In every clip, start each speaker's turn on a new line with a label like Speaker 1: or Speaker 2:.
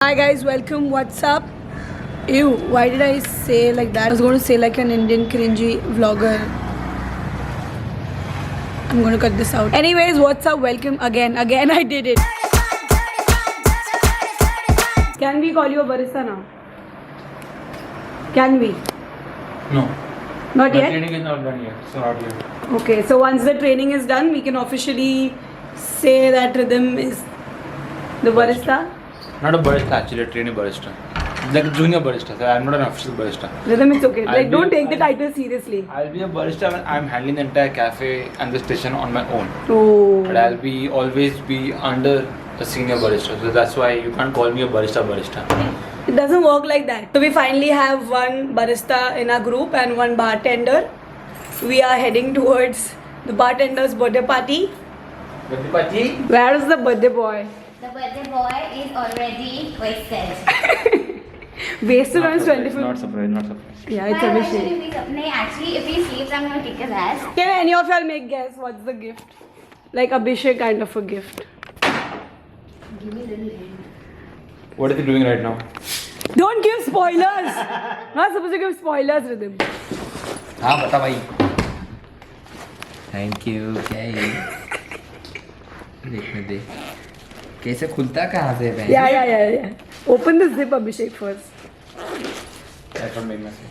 Speaker 1: Hi guys, welcome. What's up? Ew, why did I say like that? I was going to say like an Indian cringy vlogger. I'm going to cut this out. Anyways, what's up? Welcome again. Again, I did it. Can we call you a barista now? Can we?
Speaker 2: No.
Speaker 1: Not
Speaker 2: The
Speaker 1: yet?
Speaker 2: training is not done yet, so not yet.
Speaker 1: Okay, so once the training is done, we can officially say that Rhythm is the barista.
Speaker 2: Not a barista actually, a trainee barista. Like a junior barista, so I'm not an official barista.
Speaker 1: Rhythm, it's okay.
Speaker 2: I'll
Speaker 1: Like,
Speaker 2: be
Speaker 1: don't
Speaker 2: a-
Speaker 1: take the title seriously.
Speaker 2: I'll be a barista when I'm handling the entire cafe and the station on my own.
Speaker 1: Oh.
Speaker 2: But I'll be always be under a senior barista, so that's why you can't call me a barista.
Speaker 1: It doesn't work like that. So we finally have one barista in our group and one bartender. We are heading towards the bartender's birthday party. Where is the birthday boy?
Speaker 3: The birthday boy is already wasted.
Speaker 1: Wasted on his 25th.
Speaker 2: Not surprised.
Speaker 1: Yeah, it's
Speaker 3: Why
Speaker 1: Abhishek.
Speaker 3: should we Sapne? Actually, if he sleeps, I'm gonna kick his ass.
Speaker 1: Can any of y'all make guess what's the gift? Like Abhishek kind of a gift.
Speaker 3: Give me a little hint.
Speaker 2: What is he doing right now?
Speaker 1: Don't give spoilers! Not supposed to give spoilers, Rhythm.
Speaker 4: हाँ बता भाई thank you क्या है ये देखने दे कैसे खुलता कहाँ से है
Speaker 1: Yeah. Open the zip, Abhishek, first.
Speaker 2: That's what made me say.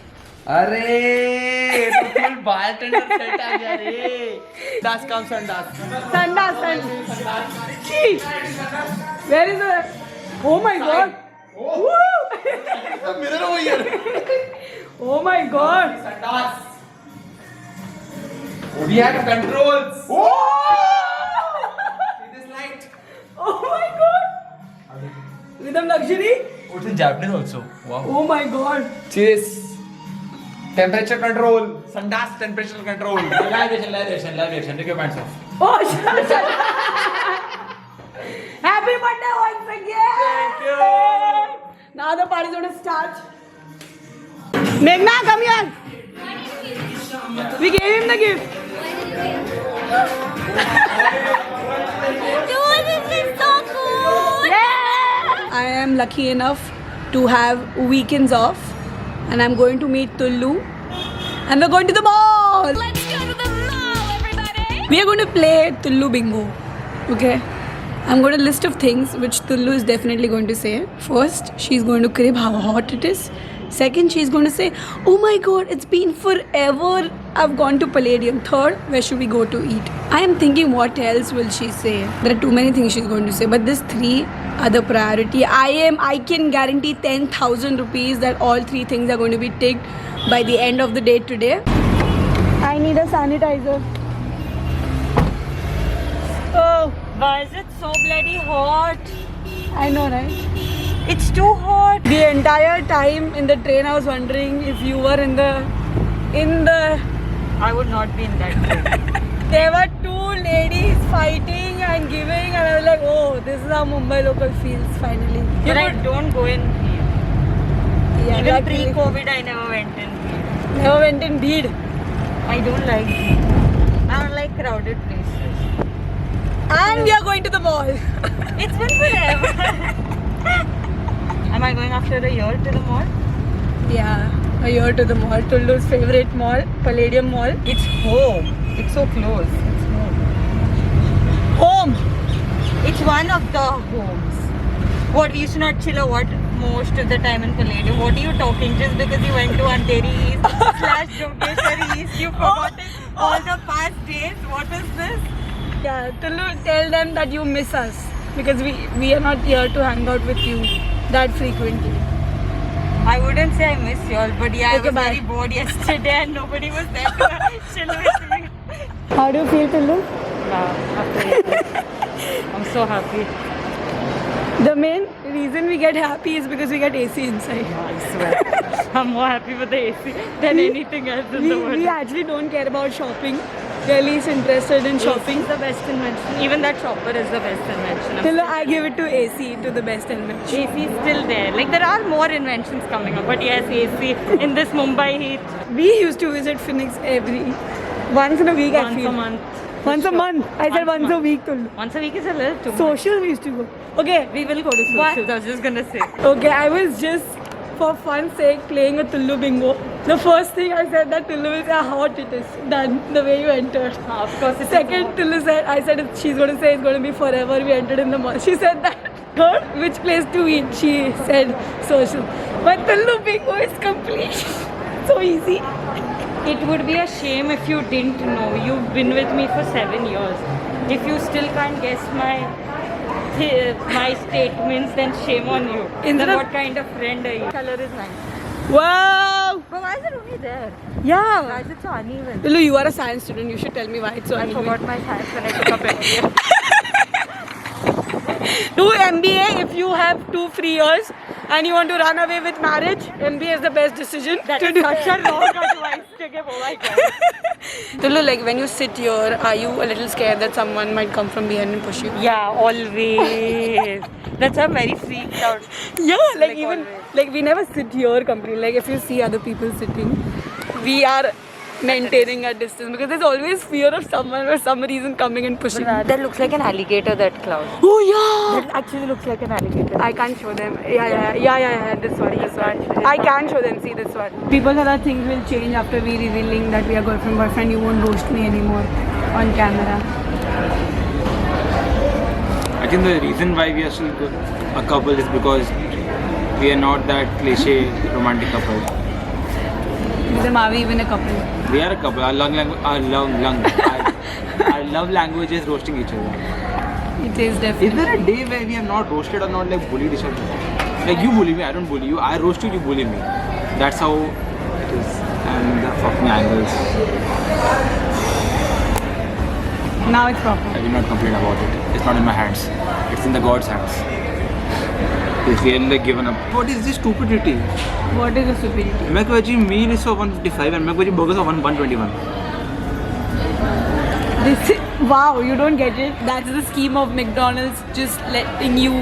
Speaker 4: अरे ये तो फुल बारटेंडर सेट आ गया रे दास काम संडास
Speaker 1: Sandas. Gee, where is the... Oh my god! Woo!
Speaker 4: मेरे को ये
Speaker 1: Oh my god!
Speaker 4: संडास we have controls see this light
Speaker 1: Oh my god! Rhythm luxury?
Speaker 4: it's in Japanese also wow
Speaker 1: Oh my god!
Speaker 4: see this temperature control संडास temperature control
Speaker 2: Live action. Take your pants off.
Speaker 1: Oh shut. Happy birthday once again!
Speaker 4: Thank you.
Speaker 1: Now the party's gonna start. Meghna, come here! We gave him the gift.
Speaker 3: Dude, this is so cool!
Speaker 1: Yeah! I am lucky enough to have weekends off and I'm going to meet Tullu and we're going to the mall.
Speaker 3: Let's go to the mall, everybody!
Speaker 1: We are going to play Tullu Bingo. Okay? I'm going to list of things which Tullu is definitely going to say. First, she's going to crib how hot it is. Second, she's going to say, oh my god, it's been forever. I've gone to Palladium. Third, where should we go to eat? I am thinking what else will she say? There are too many things she's going to say. But these three are the priority. I can guarantee 10,000 rupees that all three things are going to be ticked by the end of the day today. I need a sanitizer. Oh,
Speaker 5: Why is it so bloody hot?
Speaker 1: I know, right?
Speaker 5: It's too hot.
Speaker 1: The entire time in the train, I was wondering if you were in the.
Speaker 5: I would not be in that train.
Speaker 1: There were two ladies fighting and giving, and I was like, oh, this is how Mumbai local feels finally.
Speaker 5: But I don't go in here.
Speaker 1: Yeah,
Speaker 5: Even
Speaker 1: luckily.
Speaker 5: pre-COVID, I never went in here.
Speaker 1: Never went in Bid.
Speaker 5: I don't like it. I don't like crowded places.
Speaker 1: And we are going to the mall.
Speaker 5: It's been forever. Am I going after a year to the mall?
Speaker 1: Yeah, a year to the mall. Tullu's favorite mall, Palladium Mall.
Speaker 5: It's home. It's so close. It's
Speaker 1: Home.
Speaker 5: home. It's one of the homes. What, we used to not chill a what most of the time in Palladium? What are you talking? Just because you went to Andheri East / Jogeshwari East, you forgot all the past days? What is this?
Speaker 1: Yeah, Tullu, tell them that you miss us because we are not here to hang out with you that frequently.
Speaker 5: I wouldn't say I miss y'all, but yeah, I
Speaker 1: Okay,
Speaker 5: was
Speaker 1: bye.
Speaker 5: very bored yesterday and nobody was there to chill with me.
Speaker 1: How do you feel, Tullu?
Speaker 5: I'm so happy.
Speaker 1: The main reason we get happy is because we get AC inside.
Speaker 5: I swear. I'm more happy with the AC than anything else in the world.
Speaker 1: We actually don't care about shopping. We are least interested in shopping.
Speaker 5: AC is the best invention. Even that shopper is the best invention.
Speaker 1: Till I give it to AC, to the best invention.
Speaker 5: AC is still there. Like there are more inventions coming up, but yes, AC in this Mumbai heat.
Speaker 1: We used to visit Phoenix once in a week. I
Speaker 5: Once
Speaker 1: feel.
Speaker 5: a month.
Speaker 1: Once a month. I said once a week. Tullu.
Speaker 5: Once a week is a little too much.
Speaker 1: Social we used to go. Okay.
Speaker 5: We will go to socials. I was just gonna say.
Speaker 1: Okay, I was just for fun's sake playing a Tullu bingo. The first thing I said that Tullu will say how hot it is. Done. The way you entered.
Speaker 5: Of course, it's
Speaker 1: Second, Tullu said, I said she's going to say it's going to be forever. We entered in the mall. She said that. Third, which place to eat? She said social. But Tullu bingo is complete. So easy.
Speaker 5: It would be a shame if you didn't know. You've been with me for 7 years. If you still can't guess my statements, then shame on you.
Speaker 1: Instead
Speaker 5: Then
Speaker 1: of-
Speaker 5: what kind of friend are you? Color is nice.
Speaker 1: Wow.
Speaker 5: But why is it only there?
Speaker 1: Yeah.
Speaker 5: Why is it so uneven?
Speaker 1: Tullu, you are a science student. You should tell me why it's so
Speaker 5: I
Speaker 1: uneven.
Speaker 5: forgot my science when I took up MBA.
Speaker 1: Do MBA if you have 2 free years and you want to run away with marriage. MBA is the best decision
Speaker 5: That
Speaker 1: to
Speaker 5: is
Speaker 1: do.
Speaker 5: such a wrong advice to give. Oh my god.
Speaker 1: Tullu, like when you sit here, are you a little scared that someone might come from behind and push you?
Speaker 5: Yeah, always. That's why I'm very freaked out.
Speaker 1: Yeah, like even
Speaker 5: always.
Speaker 1: like we never sit here completely. Like if you see other people sitting, we are maintaining a distance because there's always fear of someone for some reason coming and pushing.
Speaker 5: That looks like an alligator, that cloud.
Speaker 1: Oh yeah.
Speaker 5: That actually looks like an alligator.
Speaker 1: I can't show them. Yeah. This one. I can show them. See this one. People said that things will change after we revealing that we are girlfriend boyfriend. You won't roast me anymore on camera.
Speaker 2: I think the reason why we are still a couple is because we are not that cliche romantic couple.
Speaker 1: Then are we even a couple?
Speaker 2: We are a couple. Our love language is roasting each other.
Speaker 1: It is definitely.
Speaker 2: Is there a day where we have not roasted or not like bullied each other? Like you bully me, I don't bully you. I roast you, you bully me. That's how it is. And the fucking angles.
Speaker 1: Now it's proper.
Speaker 2: I will not complain about it. It's not in my hands. It's in the God's hands. It's really like given up. What is this stupidity?
Speaker 1: What is the stupidity?
Speaker 2: मैं को जी meal is for 155 and मैं को जी burgers for 121.
Speaker 1: This is, wow, you don't get it. That's the scheme of McDonald's, just letting you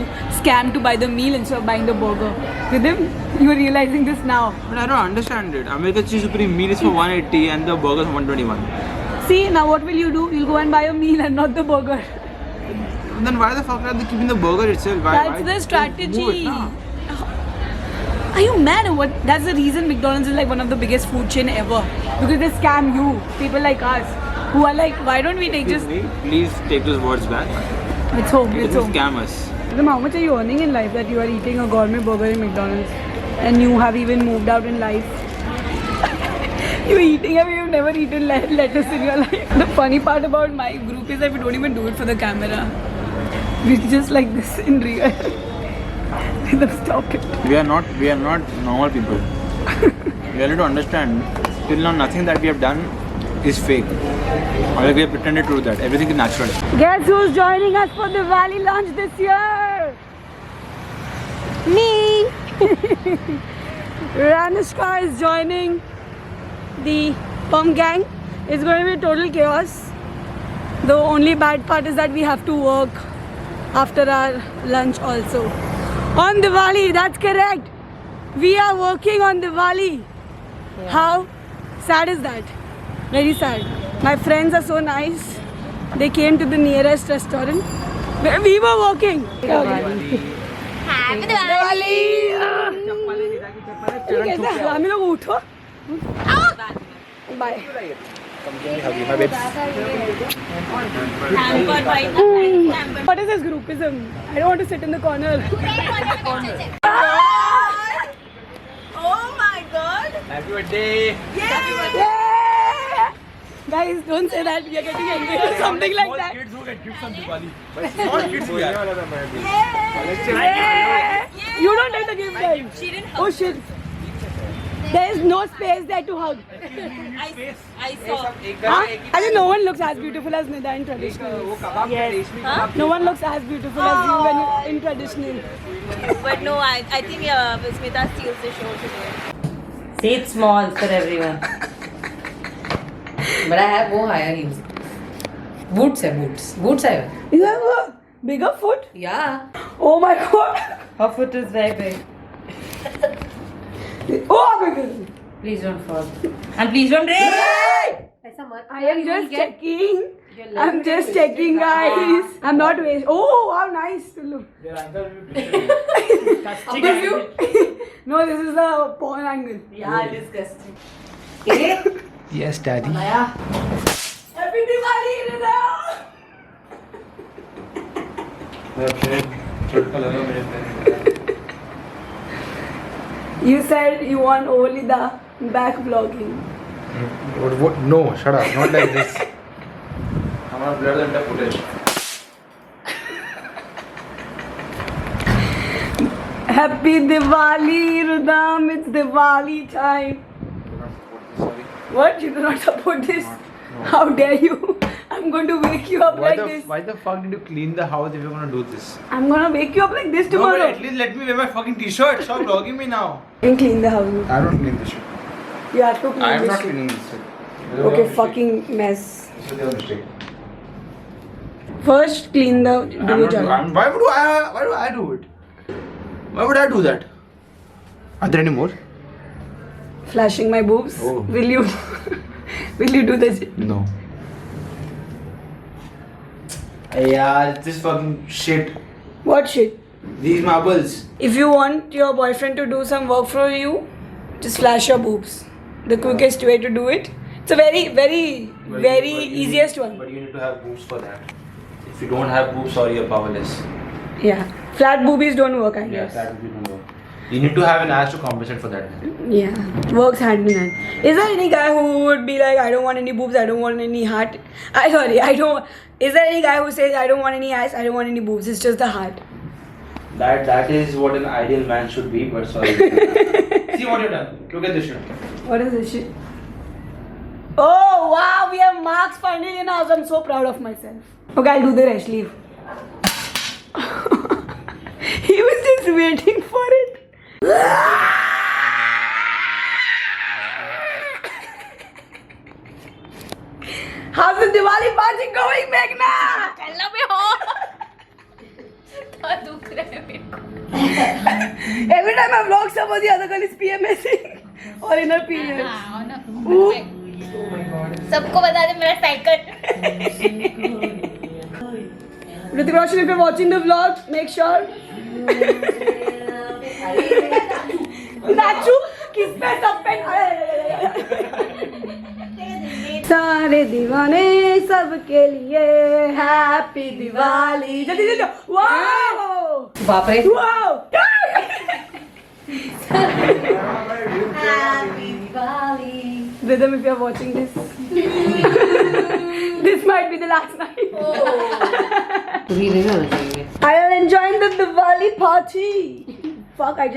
Speaker 1: scam to buy the meal instead of buying the burger. With him, you are realizing this now.
Speaker 2: But I don't understand it. American Cheese Supreme meal is for 180 and the burgers for 121.
Speaker 1: See, now what will you do? You'll go and buy a meal and not the burger.
Speaker 2: Then why the fuck are they keeping the burger itself?
Speaker 1: That's the strategy. Are you mad or what? That's the reason McDonald's is like one of the biggest food chain ever. Because they scam you, people like us, who are like, why don't we take just...
Speaker 2: Please take those words back.
Speaker 1: It's home,
Speaker 2: It
Speaker 1: it's
Speaker 2: doesn't
Speaker 1: home.
Speaker 2: scam us.
Speaker 1: Adam, how much are you earning in life that you are eating a gourmet burger in McDonald's? And you have even moved out in life. You're eating and you've never eaten lettuce in your life. The funny part about my group is that we don't even do it for the camera. We're just like this in real. Stop it.
Speaker 2: We are not normal people. We have to understand, till now nothing that we have done is fake. Or like we have pretended to do that. Everything is natural.
Speaker 1: Guess who's joining us for the Valley lunch this year? Me! Ranushka is joining the Pump Gang. It's going to be total chaos. The only bad part is that we have to work after our lunch also. On Diwali, that's correct. We are working on Diwali.
Speaker 5: Yeah.
Speaker 1: How sad is that? Very sad. My friends are so nice. They came to the nearest restaurant where we were working.
Speaker 3: Happy Diwali!
Speaker 1: कैसे हरामी लोग उठो bye What is this groupism? I don't want to sit in the corner. Oh my god!
Speaker 2: Happy birthday!
Speaker 1: Yeah! Guys, don't say that. We are getting angry or something like that.
Speaker 2: Kids who get gifts on Diwali. Small kids who
Speaker 1: Yeah! You don't take the gift then.
Speaker 5: She didn't
Speaker 1: Oh shit. There is no space there to hug.
Speaker 5: I saw.
Speaker 1: Huh? I think no one looks as beautiful as Nida in traditional.
Speaker 5: Yes. Huh?
Speaker 1: No one looks as beautiful as you when you're in traditional.
Speaker 6: But no, I think Smita steals the show today.
Speaker 5: See, it's small for everyone.
Speaker 7: But I have more higher heels. Boots hai boots. Boots I have.
Speaker 1: You have a bigger foot?
Speaker 7: Yeah.
Speaker 1: Oh my god.
Speaker 5: Her foot is very big.
Speaker 1: Oh my god.
Speaker 7: Please don't fall.
Speaker 5: And please don't rain.
Speaker 7: ऐसा मत
Speaker 1: I am just checking. I'm just checking, guys. I'm not wasting. Oh, how nice to look.
Speaker 2: Your uncle will
Speaker 1: Above you? No, this is the porn angle.
Speaker 6: Yeah, disgusting.
Speaker 4: Yes, daddy.
Speaker 1: Happy Diwali, Rida! You said you want only the back vlogging.
Speaker 4: What? No, shut up. Not like this.
Speaker 2: I'm gonna blur the entire footage.
Speaker 1: Happy Diwali, Rudam. It's Diwali time.
Speaker 2: Sorry.
Speaker 1: What? You do not support this? How dare you? I'm going to wake you up like this.
Speaker 2: Why the fuck did you clean the house if you're gonna do this?
Speaker 1: I'm gonna wake you up like this
Speaker 2: No, but
Speaker 1: tomorrow.
Speaker 2: at least let me wear my fucking t-shirt. Stop vlogging me now.
Speaker 1: You can clean the house.
Speaker 2: I don't clean this shit.
Speaker 1: You have to clean
Speaker 2: I am
Speaker 1: this
Speaker 2: not
Speaker 1: shit.
Speaker 2: cleaning this shit.
Speaker 1: Okay, fucking mess.
Speaker 2: This is your mistake.
Speaker 1: First, clean the do jala.
Speaker 2: Why do I do it? Why would I do that? Are there any more?
Speaker 1: Flashing my boobs.
Speaker 2: Oh.
Speaker 1: Will you? Will you do this?
Speaker 2: No. Yeah, this fucking shit.
Speaker 1: What shit?
Speaker 2: These marbles.
Speaker 1: If you want your boyfriend to do some work for you, just flash your boobs. The quickest way to do it. It's a very easiest one.
Speaker 2: But you need to have boobs for that. If you don't have boobs, sorry, you're powerless.
Speaker 1: Yeah. Flat boobies don't work, I guess.
Speaker 2: that would be no work. You need to have an ass to compensate for that.
Speaker 1: Yeah. Works hand in hand. Is there any guy who would be like, I don't want any boobs, I don't want any heart? Is there any guy who says, I don't want any ass, I don't want any boobs, it's just the heart?
Speaker 2: That is what an ideal man should be, but sorry. See what you've done. Look at this shit.
Speaker 1: What is this shit? Oh wow, we have marks finally in house. I'm so proud of myself. Okay, I'll do the rest. Leave. He was just waiting for it. How's the Diwali party going, Meghna?
Speaker 6: चलना भी हो तो दुख रहा है मेरे को
Speaker 1: Every time I vlog, somebody other girl is PMSing or in her period.
Speaker 6: हाँ ना सबको बता दे मेरा cycle
Speaker 1: Hrithik Roshan, if you're watching the vlog, make sure. नाचू किस पे सब पे सारे दीवाने सबके लिए हैप्पी दिवाली जल्दी जल्दी वाओ
Speaker 7: बाप रे
Speaker 1: wow Rhythm, if you're watching this this might be the last night.
Speaker 7: पूरी नहीं होना चाहिए
Speaker 1: I am enjoying the Diwali party. Fuck, I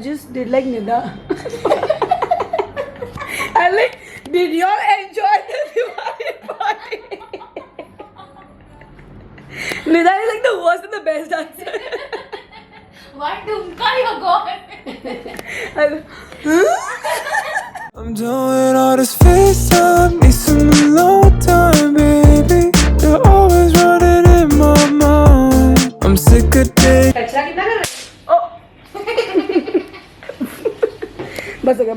Speaker 1: just did like Nida. I like, did you all enjoy the Diwali party? Nida is like the worst and the best dancer.
Speaker 6: Why Dumka you're gone
Speaker 8: I'm doing all this FaceTime, need some alone time, baby. You're always running in my mind. I'm sick of dating.
Speaker 7: कचरा कितना कर रहे
Speaker 1: बस हो गया